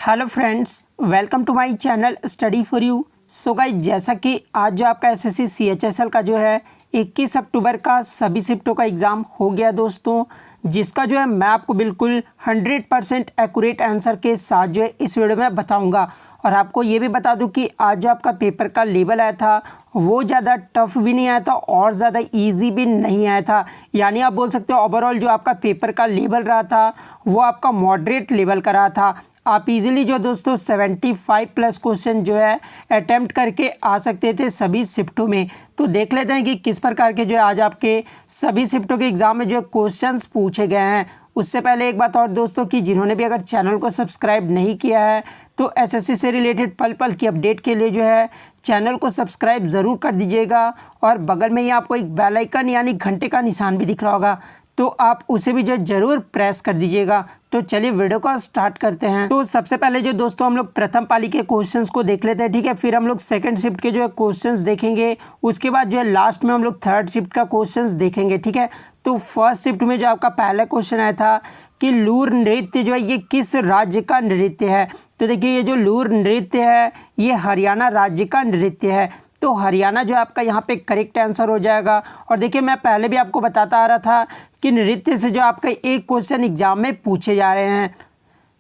Hello friends, welcome to my channel study for you. So guys, जैसा कि आज जो आपका एसएससी सीएचएसएल का जो है 21 अक्टूबर का सभी शिफ्टों का एग्ज़ाम हो गया दोस्तों, जिसका जो है मैं आपको बिल्कुल 100% एक्यूरेट आंसर के साथ जो है इस वीडियो में बताऊंगा। और आपको ये भी बता दूं कि आज जो आपका पेपर का लेवल आया था वो ज़्यादा टफ भी नहीं आया था और ज़्यादा इजी भी नहीं आया था। यानी आप बोल सकते हो ओवरऑल जो आपका पेपर का लेवल रहा था वो आपका मॉडरेट लेवल का रहा था। आप इजीली जो दोस्तों 75 प्लस क्वेश्चन जो है अटेम्प्ट करके आ सकते थे सभी शिफ्टों में। तो देख लेते हैं कि किस प्रकार के जो है आज आपके सभी शिफ्टों के एग्ज़ाम में जो क्वेश्चंस पूछे गए हैं। उससे पहले एक बात और दोस्तों कि जिन्होंने भी अगर चैनल को सब्सक्राइब नहीं किया है तो एसएससी से रिलेटेड पल पल की अपडेट के लिए जो है चैनल को सब्सक्राइब ज़रूर कर दीजिएगा। और बगल में ही आपको एक बेल आइकन यानी घंटे का निशान भी दिख रहा होगा, तो आप उसे भी जो ज़रूर प्रेस कर दीजिएगा। तो चलिए वीडियो को स्टार्ट करते हैं। तो सबसे पहले जो दोस्तों हम लोग प्रथम पाली के क्वेश्चंस को देख लेते हैं, ठीक है। फिर हम लोग सेकंड शिफ्ट के जो है क्वेश्चंस देखेंगे। उसके बाद जो है लास्ट में हम लोग थर्ड शिफ्ट का क्वेश्चंस देखेंगे, ठीक है। तो फर्स्ट शिफ्ट में जो आपका पहला क्वेश्चन आया था कि लूर नृत्य जो है ये किस राज्य का नृत्य है। तो देखिए, ये जो लूर नृत्य है ये हरियाणा राज्य का नृत्य है। तो हरियाणा जो आपका यहाँ पे करेक्ट आंसर हो जाएगा। और देखिए, मैं पहले भी आपको बताता आ रहा था कि नृत्य से जो आपका एक क्वेश्चन एग्जाम में पूछे जा रहे हैं।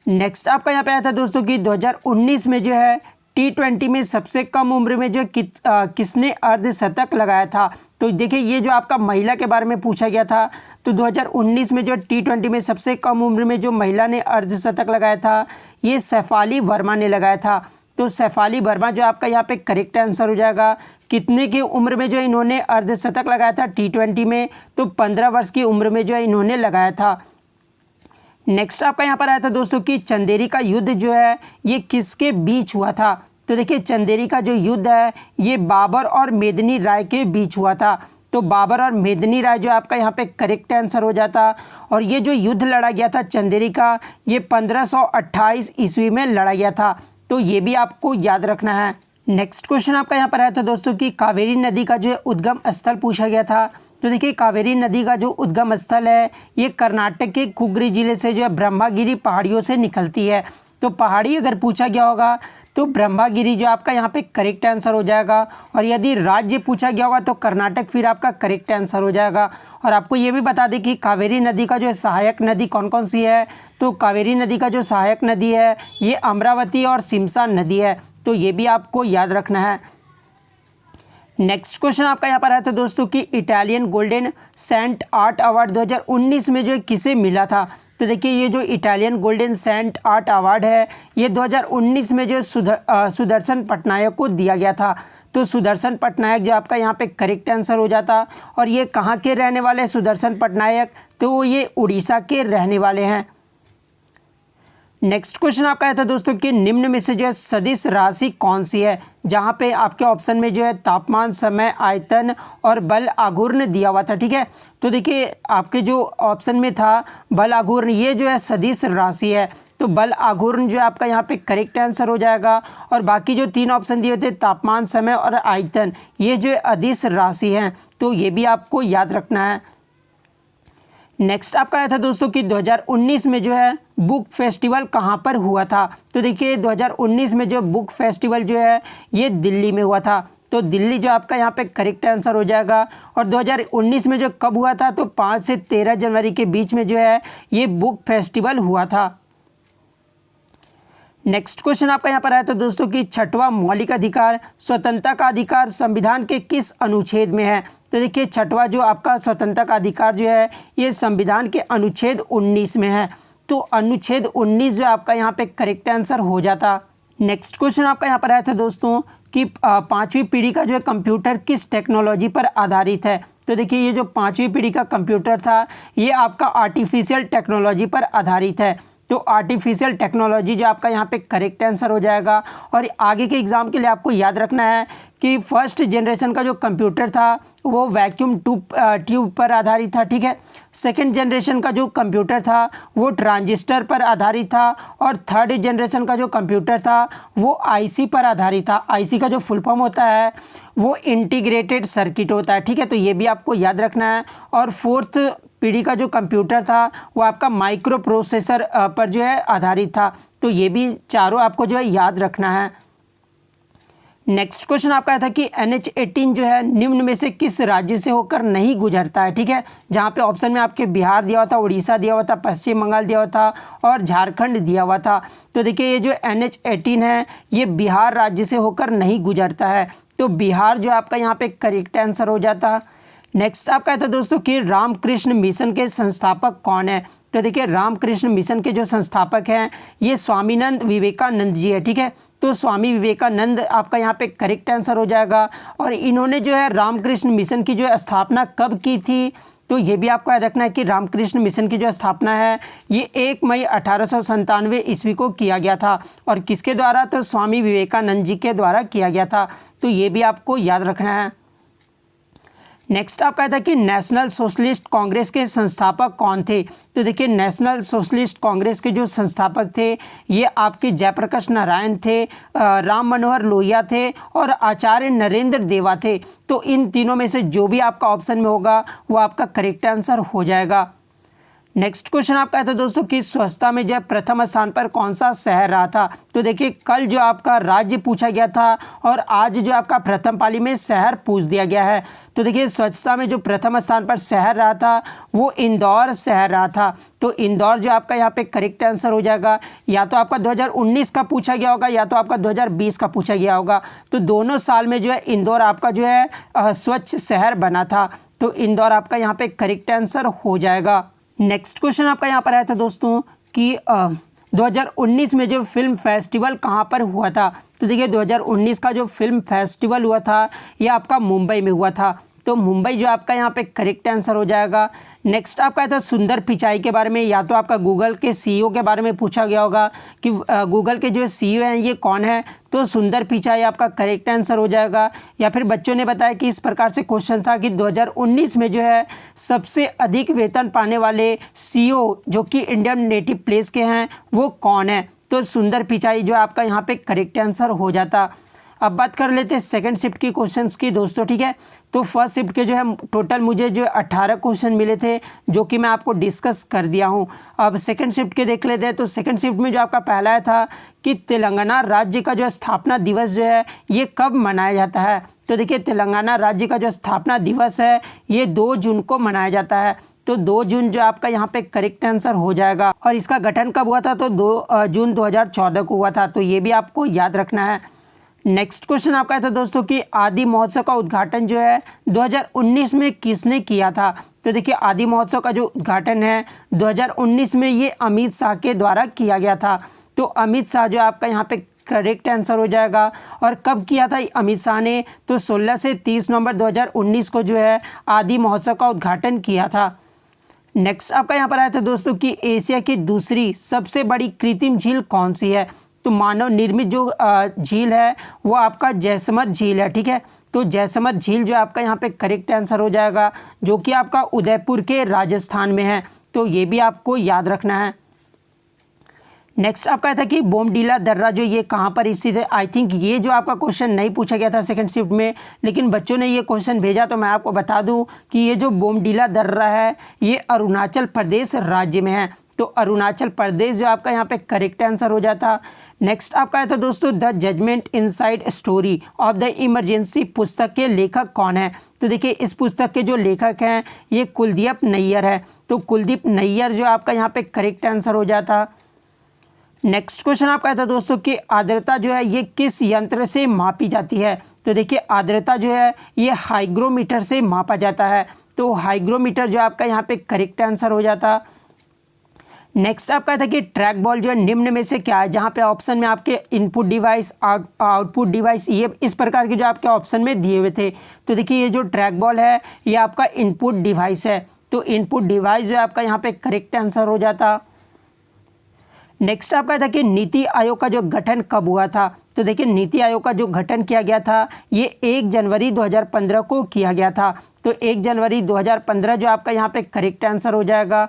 नेक्स्ट आपका यहाँ पे आया था दोस्तों कि 2019 में जो है T20 में सबसे कम उम्र में जो किसने अर्धशतक लगाया था। तो देखिए, ये जो आपका महिला के बारे में पूछा गया था। तो 2019 में जो T20 में सबसे कम उम्र में जो महिला ने अर्धशतक लगाया था ये शेफाली वर्मा ने लगाया था। तो शेफाली वर्मा जो आपका यहाँ पे करेक्ट आंसर हो जाएगा। कितने की उम्र में जो इन्होंने अर्धशतक लगाया था T20 में, तो 15 वर्ष की उम्र में जो है इन्होंने लगाया था। नेक्स्ट आपका यहाँ पर आया था दोस्तों कि चंदेरी का युद्ध जो है ये किसके बीच हुआ था। तो देखिए, चंदेरी का जो युद्ध है ये बाबर और मेदिनी राय के बीच हुआ था। तो बाबर और मेदिनी राय जो आपका यहाँ पे करेक्ट आंसर हो जाता। और ये जो युद्ध लड़ा गया था चंदेरी का ये 1528 ईस्वी में लड़ा गया था। तो ये भी आपको याद रखना है। नेक्स्ट क्वेश्चन आपका यहाँ पर आया था दोस्तों कि कावेरी नदी का जो है उद्गम स्थल पूछा गया था। तो देखिए, कावेरी नदी का जो उद्गम स्थल है ये कर्नाटक के कुग्री जिले से जो है ब्रह्मागिरी पहाड़ियों से निकलती है। तो पहाड़ी अगर पूछा गया होगा तो ब्रह्मागिरी जो आपका यहाँ पे करेक्ट आंसर हो जाएगा। और यदि राज्य पूछा गया होगा तो कर्नाटक फिर आपका करेक्ट आंसर हो जाएगा। और आपको ये भी बता दें कि कावेरी नदी का जो है सहायक नदी कौन कौन सी है। तो कावेरी नदी का जो सहायक नदी है ये अमरावती और सिमसा नदी है। तो ये भी आपको याद रखना है। नेक्स्ट क्वेश्चन आपका यहाँ पर आया था दोस्तों कि Italian golden sand art award 2019 में जो किसे मिला था। तो देखिए, ये जो Italian golden sand art award है ये 2019 में जो सुदर्शन पटनायक को दिया गया था। तो सुदर्शन पटनायक जो आपका यहाँ पे करेक्ट आंसर हो जाता। और ये कहाँ के रहने वाले हैं सुदर्शन पटनायक, तो ये उड़ीसा के रहने वाले हैं। नेक्स्ट क्वेश्चन आपका आया था दोस्तों कि निम्न में से जो है सदिश राशि कौन सी है। जहाँ पे आपके ऑप्शन में जो है तापमान, समय, आयतन और बल आघूर्ण दिया हुआ था, ठीक है। तो देखिए, आपके जो ऑप्शन में था बल आघूर्ण ये जो है सदिश राशि है। तो बल आघूर्ण जो है आपका यहाँ पे करेक्ट आंसर हो जाएगा। और बाकी जो तीन ऑप्शन दिए थे तापमान, समय और आयतन ये जो है अदिश राशि हैं। तो ये भी आपको याद रखना है। नेक्स्ट आपका आया था दोस्तों कि 2019 में जो है बुक फेस्टिवल कहाँ पर हुआ था। तो देखिए, 2019 में जो बुक फेस्टिवल जो है ये दिल्ली में हुआ था। तो दिल्ली जो आपका यहाँ पे करेक्ट आंसर हो जाएगा। और 2019 में जो कब हुआ था तो 5 से 13 जनवरी के बीच में जो है ये बुक फेस्टिवल हुआ था। नेक्स्ट क्वेश्चन आपका यहाँ पर आया था दोस्तों कि छठवां मौलिक अधिकार स्वतंत्रता का अधिकार संविधान के किस अनुच्छेद में है। तो देखिए, छठवां जो आपका स्वतंत्रता का अधिकार जो है ये संविधान के अनुच्छेद 19 में है। तो अनुच्छेद 19 जो आपका यहाँ पे करेक्ट आंसर हो जाता। नेक्स्ट क्वेश्चन आपका यहाँ पर आया था दोस्तों कि पाँचवीं पीढ़ी का जो है कंप्यूटर किस टेक्नोलॉजी पर आधारित है। तो देखिए, ये जो पाँचवीं पीढ़ी का कंप्यूटर था ये आपका आर्टिफिशियल टेक्नोलॉजी पर आधारित है। तो आर्टिफिशियल टेक्नोलॉजी जो आपका यहाँ पे करेक्ट आंसर हो जाएगा। और आगे के एग्ज़ाम के लिए आपको याद रखना है कि फर्स्ट जनरेशन का जो कंप्यूटर था वो वैक्यूम ट्यूब पर आधारित था, ठीक है। सेकंड जनरेशन का जो कंप्यूटर था वो ट्रांजिस्टर पर आधारित था। और थर्ड जनरेशन का जो कंप्यूटर था वो आईसी पर आधारित था। आईसी का जो फुल फॉर्म होता है वो इंटीग्रेटेड सर्किट होता है, ठीक है। तो ये भी आपको याद रखना है। और फोर्थ पीढ़ी का जो कंप्यूटर था वो आपका माइक्रो प्रोसेसर पर जो है आधारित था। तो ये भी चारों आपको जो है याद रखना है। नेक्स्ट क्वेश्चन आपका था कि NH-18 जो है निम्न में से किस राज्य से होकर नहीं गुजरता है, ठीक है। जहाँ पे ऑप्शन में आपके बिहार दिया हुआ था, उड़ीसा दिया हुआ था, पश्चिम बंगाल दिया हुआ था और झारखंड दिया हुआ था। तो देखिए ये जो NH-18 है ये बिहार राज्य से होकर नहीं गुजरता है, तो बिहार जो आपका यहाँ पे करेक्ट आंसर हो जाता। नेक्स्ट आपका था दोस्तों कि रामकृष्ण मिशन के संस्थापक कौन है। तो देखिए रामकृष्ण मिशन के जो संस्थापक हैं ये स्वामीनंद विवेकानंद जी है, ठीक है। तो स्वामी विवेकानंद आपका यहाँ पे करेक्ट आंसर हो जाएगा। और इन्होंने जो है रामकृष्ण मिशन की जो है स्थापना कब की थी, तो ये भी आपको याद रखना है कि रामकृष्ण मिशन की जो स्थापना है ये 1 मई 1897 ईस्वी को किया गया था। और किसके द्वारा, तो स्वामी विवेकानंद जी के द्वारा किया गया था। तो ये भी आपको याद रखना है। नेक्स्ट आपका था कि नेशनल सोशलिस्ट कांग्रेस के संस्थापक कौन थे। तो देखिए नेशनल सोशलिस्ट कांग्रेस के जो संस्थापक थे ये आपके जयप्रकाश नारायण थे, राम मनोहर लोहिया थे और आचार्य नरेंद्र देवा थे। तो इन तीनों में से जो भी आपका ऑप्शन में होगा वो आपका करेक्ट आंसर हो जाएगा। नेक्स्ट क्वेश्चन आपका था दोस्तों कि स्वच्छता में जो प्रथम स्थान पर कौन सा शहर रहा था। तो देखिए कल जो आपका राज्य पूछा गया था और आज जो आपका प्रथम पाली में शहर पूछ दिया गया है। तो देखिए स्वच्छता में जो प्रथम स्थान पर शहर रहा था वो इंदौर शहर रहा था। तो इंदौर जो आपका यहाँ पे करेक्ट आंसर हो जाएगा। या तो आपका 2019 का पूछा गया होगा या तो आपका 2020 का पूछा गया होगा। तो दोनों साल में जो है इंदौर आपका जो है स्वच्छ शहर बना था। तो इंदौर आपका यहाँ पे करेक्ट आंसर हो जाएगा। नेक्स्ट क्वेश्चन आपका यहाँ पर आया था दोस्तों कि 2019 में जो फिल्म फेस्टिवल कहाँ पर हुआ था। तो देखिए 2019 का जो फिल्म फेस्टिवल हुआ था ये आपका मुंबई में हुआ था। तो मुंबई जो आपका यहाँ पे करेक्ट आंसर हो जाएगा। नेक्स्ट आपका था सुंदर पिचाई के बारे में, या तो आपका गूगल के CEO के बारे में पूछा गया होगा कि गूगल के जो CEO हैं ये कौन है। तो सुंदर पिचाई आपका करेक्ट आंसर हो जाएगा। या फिर बच्चों ने बताया कि इस प्रकार से क्वेश्चन था कि 2019 में जो है सबसे अधिक वेतन पाने वाले CEO जो कि इंडियन नेटिव प्लेस के हैं वो कौन है। तो सुंदर पिचाई जो आपका यहाँ पे करेक्ट आंसर हो जाता। अब बात कर लेते हैं सेकंड शिफ्ट की क्वेश्चंस की दोस्तों, ठीक है। तो फर्स्ट शिफ्ट के जो है टोटल मुझे जो 18 क्वेश्चन मिले थे जो कि मैं आपको डिस्कस कर दिया हूं। अब सेकंड शिफ्ट के देख लेते हैं। तो सेकंड शिफ्ट में जो आपका पहला था कि तेलंगाना राज्य का जो स्थापना दिवस जो है ये कब मनाया जाता है। तो देखिए तेलंगाना राज्य का जो स्थापना दिवस है ये 2 जून को मनाया जाता है। तो 2 जून जो आपका यहाँ पे करेक्ट आंसर हो जाएगा। और इसका गठन कब हुआ था, तो 2 जून 2014 को हुआ था। तो ये भी आपको याद रखना है। नेक्स्ट क्वेश्चन आपका था दोस्तों कि आदि महोत्सव का उद्घाटन जो है 2019 में किसने किया था। तो देखिए आदि महोत्सव का जो उद्घाटन है 2019 में ये अमित शाह के द्वारा किया गया था। तो अमित शाह जो आपका यहाँ पे करेक्ट आंसर हो जाएगा। और कब किया था अमित शाह ने, तो 16 से 30 नवंबर 2019 को जो है आदि महोत्सव का उद्घाटन किया था। नेक्स्ट आपका यहाँ पर आया था दोस्तों कि एशिया की दूसरी सबसे बड़ी कृत्रिम झील कौन सी है। तो मानव निर्मित जो झील है वो आपका जयसमंद झील है, ठीक है। तो जयसमंद झील जो आपका यहाँ पे करेक्ट आंसर हो जाएगा जो कि आपका उदयपुर के राजस्थान में है। तो ये भी आपको याद रखना है। नेक्स्ट आपका था कि बोमडीला दर्रा जो ये कहाँ पर स्थित है। आई थिंक ये जो आपका क्वेश्चन नहीं पूछा गया था सेकंड शिफ्ट में, लेकिन बच्चों ने ये क्वेश्चन भेजा तो मैं आपको बता दूं कि ये जो बोमडीला दर्रा है ये अरुणाचल प्रदेश राज्य में है। तो अरुणाचल प्रदेश जो आपका यहाँ पे करेक्ट आंसर हो जाता। नेक्स्ट आपका आया था दोस्तों the judgement inside story of the emergency पुस्तक के लेखक कौन है। तो देखिए इस पुस्तक के जो लेखक हैं ये कुलदीप नैयर है। तो कुलदीप नैयर जो आपका यहाँ पे करेक्ट आंसर हो जाता। नेक्स्ट क्वेश्चन आपका था दोस्तों कि आर्द्रता जो है ये किस यंत्र से मापी जाती है। तो देखिए आर्द्रता जो है ये हाइग्रोमीटर से मापा जाता है। तो हाइग्रोमीटर जो आपका यहाँ पे करेक्ट आंसर हो जाता। नेक्स्ट आपका था कि ट्रैक बॉल जो है निम्न में से क्या है, जहाँ पे ऑप्शन में आपके इनपुट डिवाइस आउटपुट डिवाइस ये इस प्रकार के जो आपके ऑप्शन में दिए हुए थे। तो देखिए ये जो ट्रैक बॉल है ये आपका इनपुट डिवाइस है। तो इनपुट डिवाइस जो है आपका यहाँ पे करेक्ट आंसर हो जाता। नेक्स्ट आपका था कि नीति आयोग का जो गठन कब हुआ था। तो देखिए नीति आयोग का जो गठन किया गया था ये 1 जनवरी 2015 को किया गया था। तो 1 जनवरी 2015 जो आपका यहाँ पे करेक्ट आंसर हो जाएगा।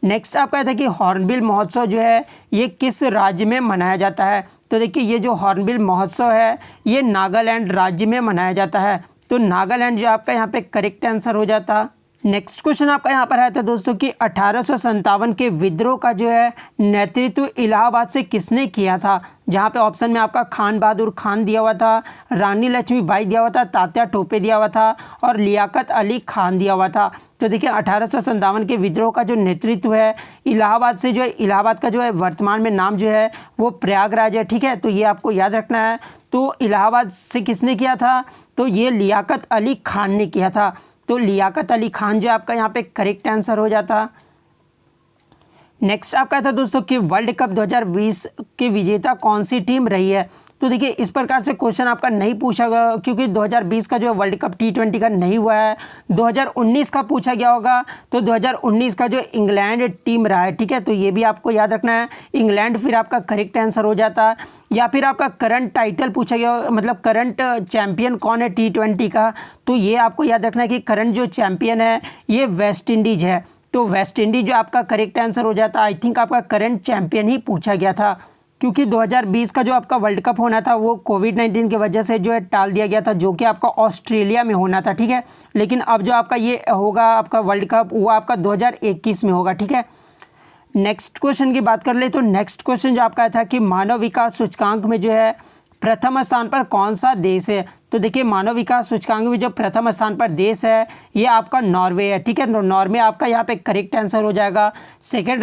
नेक्स्ट आपका था कि हॉर्नबिल महोत्सव जो है ये किस राज्य में मनाया जाता है। तो देखिए ये जो हॉर्नबिल महोत्सव है ये नागालैंड राज्य में मनाया जाता है। तो नागालैंड जो आपका यहाँ पे करेक्ट आंसर हो जाता। नेक्स्ट क्वेश्चन आपका यहाँ पर आया था दोस्तों कि 1857 के विद्रोह का जो है नेतृत्व इलाहाबाद से किसने किया था। जहाँ पे ऑप्शन में आपका खान बहादुर खान दिया हुआ था, रानी लक्ष्मीबाई दिया हुआ था, तात्या टोपे दिया हुआ था और लियाकत अली खान दिया हुआ था। तो देखिए 1857 के विद्रोह का जो नेतृत्व है इलाहाबाद से जो है, इलाहाबाद का जो है वर्तमान में नाम जो है वो प्रयागराज है। ठीक है, तो ये आपको याद रखना है। तो इलाहाबाद से किसने किया था, तो ये लियाकत अली खान ने किया था। तो लियाकत अली खान जो आपका यहाँ पे करेक्ट आंसर हो जाता। नेक्स्ट आपका था दोस्तों कि वर्ल्ड कप 2020 के विजेता कौन सी टीम रही है। तो देखिए इस प्रकार से क्वेश्चन आपका नहीं पूछा गया क्योंकि 2020 का जो वर्ल्ड कप T20 का नहीं हुआ है, 2019 का पूछा गया होगा। तो 2019 का जो इंग्लैंड टीम रहा है, ठीक है, तो ये भी आपको याद रखना है। इंग्लैंड फिर आपका करेक्ट आंसर हो जाता। या फिर आपका करंट टाइटल पूछा गया, मतलब करंट चैंपियन कौन है T20 का, तो ये आपको याद रखना है कि करंट जो चैंपियन है ये वेस्ट इंडीज है। तो वेस्ट इंडीज जो आपका करेक्ट आंसर हो जाता। आई थिंक आपका करंट चैंपियन ही पूछा गया था क्योंकि 2020 का जो आपका वर्ल्ड कप होना था वो कोविड-19 की वजह से जो है टाल दिया गया था, जो कि आपका ऑस्ट्रेलिया में होना था। ठीक है, लेकिन अब जो आपका ये होगा आपका वर्ल्ड कप वो आपका 2021 में होगा। ठीक है, नेक्स्ट क्वेश्चन की बात कर ले तो नेक्स्ट क्वेश्चन जो आपका था कि मानव विकास सूचकांक में जो है प्रथम स्थान पर कौन सा देश है। तो देखिए मानव विकास सूचकांक में जो प्रथम स्थान पर देश है ये आपका नॉर्वे है। ठीक है, तो नॉर्वे आपका यहाँ पे करेक्ट आंसर हो जाएगा। सेकंड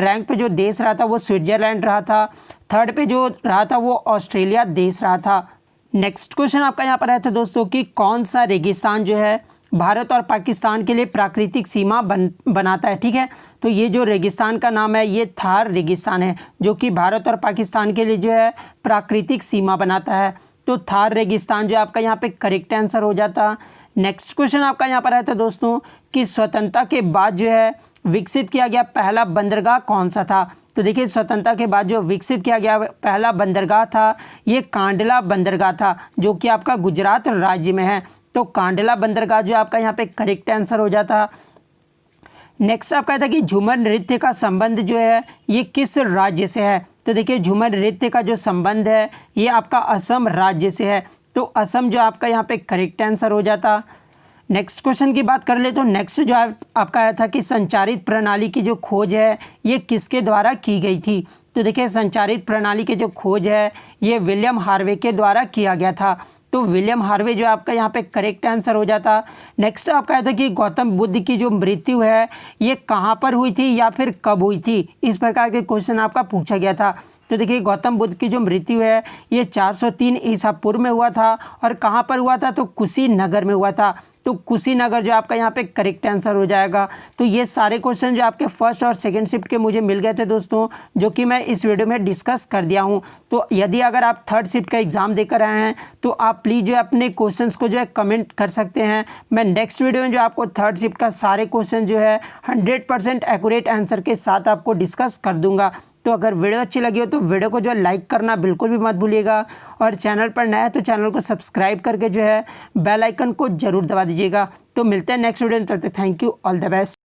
रैंक पे जो देश रहा था वो स्विट्जरलैंड रहा था। थर्ड पे जो रहा था वो ऑस्ट्रेलिया देश रहा था। नेक्स्ट क्वेश्चन आपका यहाँ पर आया था दोस्तों कि कौन सा रेगिस्तान जो है भारत और पाकिस्तान के लिए प्राकृतिक सीमा बनाता है। ठीक है, तो ये जो रेगिस्तान का नाम है ये थार रेगिस्तान है, जो कि भारत और पाकिस्तान के लिए जो है प्राकृतिक सीमा बनाता है। तो थार रेगिस्तान जो आपका यहाँ पे करेक्ट आंसर हो जाता। नेक्स्ट क्वेश्चन आपका यहाँ पर आया था दोस्तों कि स्वतंत्रता के बाद जो है विकसित किया गया पहला बंदरगाह कौन सा था। तो देखिए स्वतंत्रता के बाद जो विकसित किया गया पहला बंदरगाह था ये कांडला बंदरगाह था, जो कि आपका गुजरात राज्य में है। तो कांडला बंदरगाह जो आपका यहाँ पे करेक्ट आंसर हो जाता। नेक्स्ट आपका था कि झूमर नृत्य का संबंध जो है ये किस राज्य से है। तो देखिए झूमर नृत्य का जो संबंध है ये आपका असम राज्य से है। तो असम जो आपका यहाँ पे करेक्ट आंसर हो जाता। नेक्स्ट क्वेश्चन की बात कर ले तो नेक्स्ट जो आपका आया था कि संचारित प्रणाली की जो खोज है ये किसके द्वारा की गई थी। तो देखिए संचारित प्रणाली की जो खोज है ये विलियम हार्वे के द्वारा किया गया था। तो विलियम हार्वे जो आपका यहाँ पे करेक्ट आंसर हो जाता। नेक्स्ट आपका था कि गौतम बुद्ध की जो मृत्यु है ये कहाँ पर हुई थी या फिर कब हुई थी, इस प्रकार के क्वेश्चन आपका पूछा गया था। तो देखिए गौतम बुद्ध की जो मृत्यु है ये 403 ईसा पूर्व में हुआ था और कहाँ पर हुआ था, तो कुशीनगर में हुआ था। तो कुशीनगर जो आपका यहाँ पे करेक्ट आंसर हो जाएगा। तो ये सारे क्वेश्चन जो आपके फर्स्ट और सेकंड शिफ्ट के मुझे मिल गए थे दोस्तों, जो कि मैं इस वीडियो में डिस्कस कर दिया हूँ। तो यदि अगर आप थर्ड शिफ्ट का एग्ज़ाम देकर आए हैं तो आप प्लीज़ जो है अपने क्वेश्चंस को जो है कमेंट कर सकते हैं। मैं नेक्स्ट वीडियो में जो आपको थर्ड शिफ्ट का सारे क्वेश्चन जो है 100% एक्यूरेट आंसर के साथ आपको डिस्कस कर दूंगा। तो अगर वीडियो अच्छी लगी हो तो वीडियो को जो है लाइक करना बिल्कुल भी मत भूलिएगा, और चैनल पर नया है तो चैनल को सब्सक्राइब करके जो है बेल आइकन को जरूर दबा दीजिएगा। तो मिलते हैं नेक्स्ट वीडियो में, तब तक thank you, all the best.